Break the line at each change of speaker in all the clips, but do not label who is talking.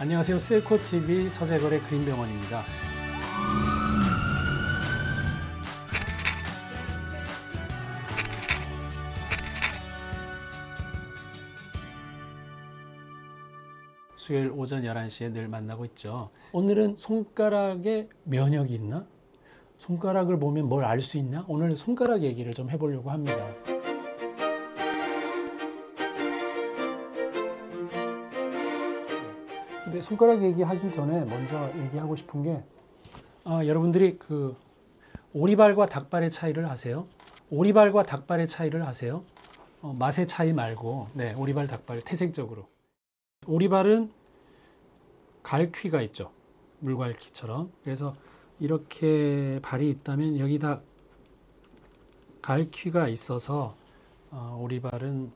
안녕하세요. 셀코TV 서재걸의 그린병원입니다. 수요일 오전 11시에 늘 만나고 있죠. 오늘은 손가락에 면역이 있나? 손가락을 보면 뭘 알 수 있나? 오늘 손가락 얘기를 좀 해보려고 합니다. 근데 손가락 얘기하기 전에 먼저 얘기하고 싶은 게 여러분들이 그 오리발과 닭발의 차이를 아세요? 오리발과 닭발의 차이를 아세요? 맛의 차이 말고 오리발, 닭발 태생적으로. 오리발은 갈퀴가 있죠. 물갈퀴처럼. 그래서 이렇게 발이 있다면 여기다 갈퀴가 있어서 오리발은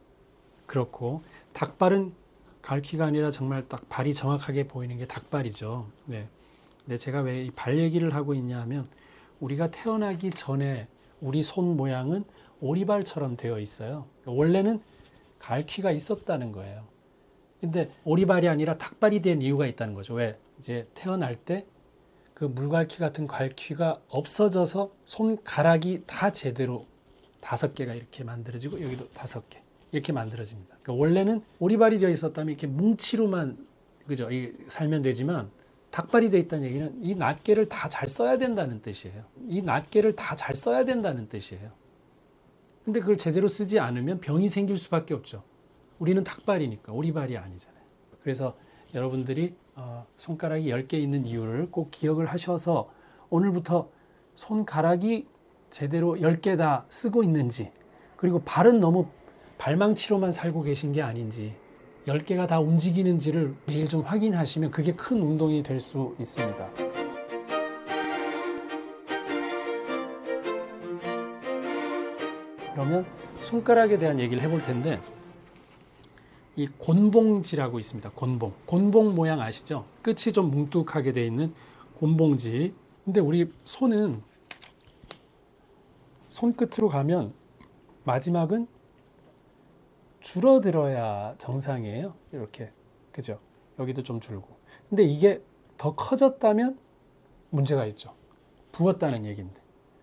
그렇고, 닭발은 갈퀴가 아니라 정말 딱 발이 정확하게 보이는 게 닭발이죠. 네. 근데 제가 왜 이 발 얘기를 하고 있냐 하면, 우리가 태어나기 전에 우리 손 모양은 오리발처럼 되어 있어요. 원래는 갈퀴가 있었다는 거예요. 근데 오리발이 아니라 닭발이 된 이유가 있다는 거죠. 왜? 이제 태어날 때 그 물갈퀴 같은 갈퀴가 없어져서 손가락이 다 제대로 5개가 이렇게 만들어지고, 여기도 5개 이렇게 만들어집니다. 그러니까 원래는 오리발이 되어 있었다면 이렇게 뭉치로만 그죠? 살면 되지만, 닭발이 되어 있다는 얘기는 이 낱개를 다 잘 써야 된다는 뜻이에요. 이 낱개를 다 잘 써야 된다는 뜻이에요. 근데 그걸 제대로 쓰지 않으면 병이 생길 수밖에 없죠. 우리는 닭발이니까 오리발이 아니잖아요. 그래서 여러분들이 손가락이 10개 있는 이유를 꼭 기억을 하셔서, 오늘부터 손가락이 제대로 10개 다 쓰고 있는지, 그리고 발은 너무 발망치로만 살고 계신 게 아닌지, 10개가 다 움직이는지를 매일 좀 확인하시면 그게 큰 운동이 될 수 있습니다. 그러면 손가락에 대한 얘기를 해볼 텐데, 이 곤봉지라고 있습니다. 곤봉 모양 아시죠? 끝이 좀 뭉툭하게 되어 있는 곤봉지. 근데 우리 손은 손끝으로 가면 마지막은 줄어들어야 정상이에요. 이렇게. 그죠? 여기도 좀 줄고. 근데 이게 더 커졌다면 문제가 있죠. 부었다는 얘기인데.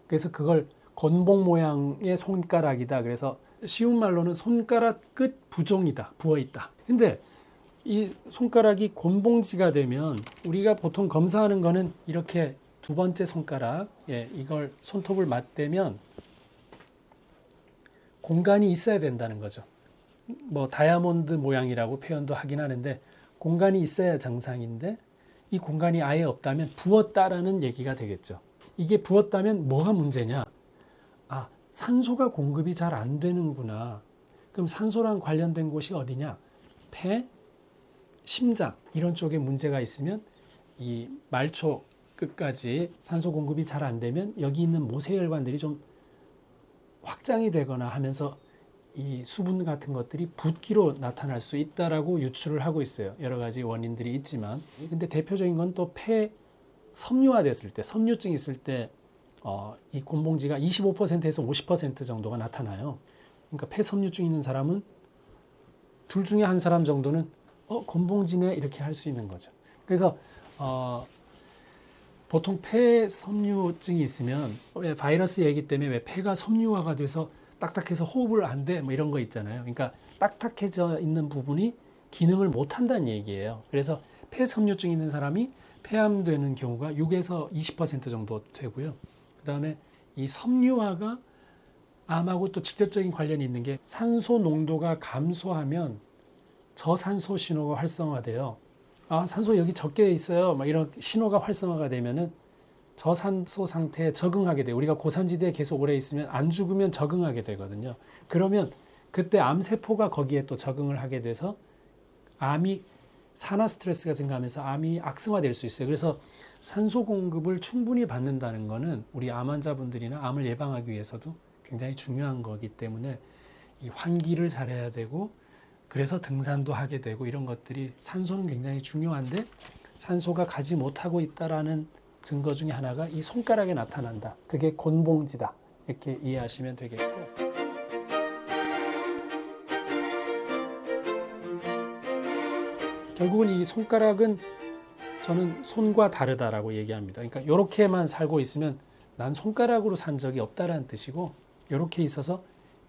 그래서 그걸 곤봉 모양의 손가락이다. 그래서 쉬운 말로는 손가락 끝 부종이다. 부어있다. 근데 이 손가락이 곤봉지가 되면, 우리가 보통 검사하는 거는 이렇게 두 번째 손가락, 이걸 손톱을 맞대면 공간이 있어야 된다는 거죠. 뭐 다이아몬드 모양이라고 표현도 하긴 하는데, 공간이 있어야 정상인데 이 공간이 아예 없다면 부었다라는 얘기가 되겠죠. 이게 부었다면 뭐가 문제냐? 산소가 공급이 잘 안 되는구나. 그럼 산소랑 관련된 곳이 어디냐? 폐, 심장 이런 쪽에 문제가 있으면, 이 말초 끝까지 산소 공급이 잘 안 되면 여기 있는 모세혈관들이 좀 확장이 되거나 하면서 이 수분 같은 것들이 붓기로 나타날 수 있다라고 유추를 하고 있어요. 여러 가지 원인들이 있지만, 근데 대표적인 건 또 폐 섬유화 됐을 때, 섬유증이 있을 때 이 곤봉지가 25%에서 50% 정도가 나타나요. 그러니까 폐섬유증 있는 사람은 둘 중에 한 사람 정도는 곤봉지네 이렇게 할 수 있는 거죠. 그래서 보통 폐섬유증이 있으면, 왜 바이러스 얘기 때문에 왜 폐가 섬유화가 돼서 딱딱해서 호흡을 안 돼, 뭐 이런 거 있잖아요. 그러니까 딱딱해져 있는 부분이 기능을 못 한다는 얘기예요. 그래서 폐섬유증 있는 사람이 폐암 되는 경우가 6에서 20% 정도 되고요. 그 다음에 이 섬유화가 암하고 또 직접적인 관련이 있는 게, 산소 농도가 감소하면 저산소 신호가 활성화돼요. 산소 여기 적게 있어요. 막 이런 신호가 활성화가 되면은 저산소 상태에 적응하게 돼요. 우리가 고산지대에 계속 오래 있으면 안 죽으면 적응하게 되거든요. 그러면 그때 암세포가 거기에 또 적응을 하게 돼서 암이 산화 스트레스가 증가하면서 암이 악성화될 수 있어요. 그래서 산소 공급을 충분히 받는다는 것은 우리 암 환자분들이나 암을 예방하기 위해서도 굉장히 중요한 거기 때문에, 이 환기를 잘해야 되고, 그래서 등산도 하게 되고, 이런 것들이, 산소는 굉장히 중요한데 산소가 가지 못하고 있다라는 증거 중에 하나가 이 손가락에 나타난다. 그게 곤봉지다. 이렇게 이해하시면 되겠고, 결국은 이 손가락은 저는 손과 다르다라고 얘기합니다. 그러니까 이렇게만 살고 있으면 난 손가락으로 산 적이 없다라는 뜻이고, 이렇게 있어서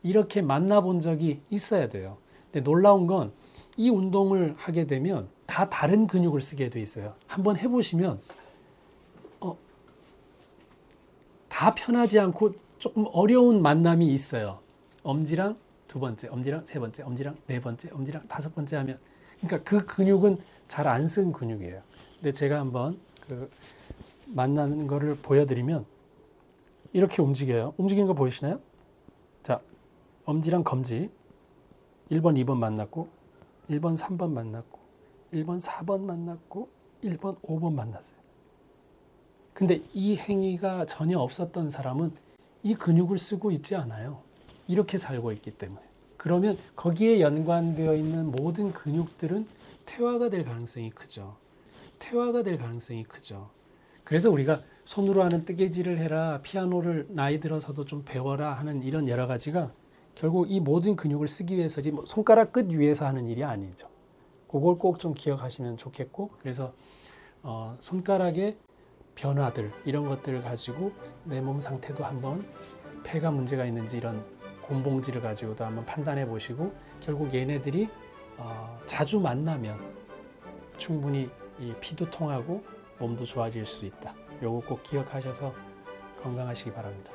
이렇게 만나본 적이 있어야 돼요. 근데 놀라운 건 이 운동을 하게 되면 다 다른 근육을 쓰게 돼 있어요. 한번 해보시면 다 편하지 않고 조금 어려운 만남이 있어요. 엄지랑 두 번째, 엄지랑 세 번째, 엄지랑 네 번째, 엄지랑 다섯 번째 하면, 그러니까 그 근육은 잘 안 쓴 근육이에요. 근데 제가 한번 그 만나는 거를 보여드리면 이렇게 움직여요. 움직이는 거 보이시나요? 자, 엄지랑 검지 1번, 2번 만났고, 1번, 3번 만났고, 1번, 4번 만났고, 1번, 5번 만났어요. 근데 이 행위가 전혀 없었던 사람은 이 근육을 쓰고 있지 않아요. 이렇게 살고 있기 때문에. 그러면 거기에 연관되어 있는 모든 근육들은 퇴화가 될 가능성이 크죠. 퇴화가 될 가능성이 크죠. 그래서 우리가 손으로 하는 뜨개질을 해라, 피아노를 나이 들어서도 좀 배워라 하는 이런 여러 가지가 결국 이 모든 근육을 쓰기 위해서지 뭐 손가락 끝 위에서 하는 일이 아니죠. 그걸 꼭 좀 기억하시면 좋겠고, 그래서 손가락의 변화들 이런 것들을 가지고 내 몸 상태도 한번, 폐가 문제가 있는지 이런 곰봉지를 가지고도 한번 판단해 보시고, 결국 얘네들이 자주 만나면 충분히 이 피도 통하고 몸도 좋아질 수 있다. 요거 꼭 기억하셔서 건강하시기 바랍니다.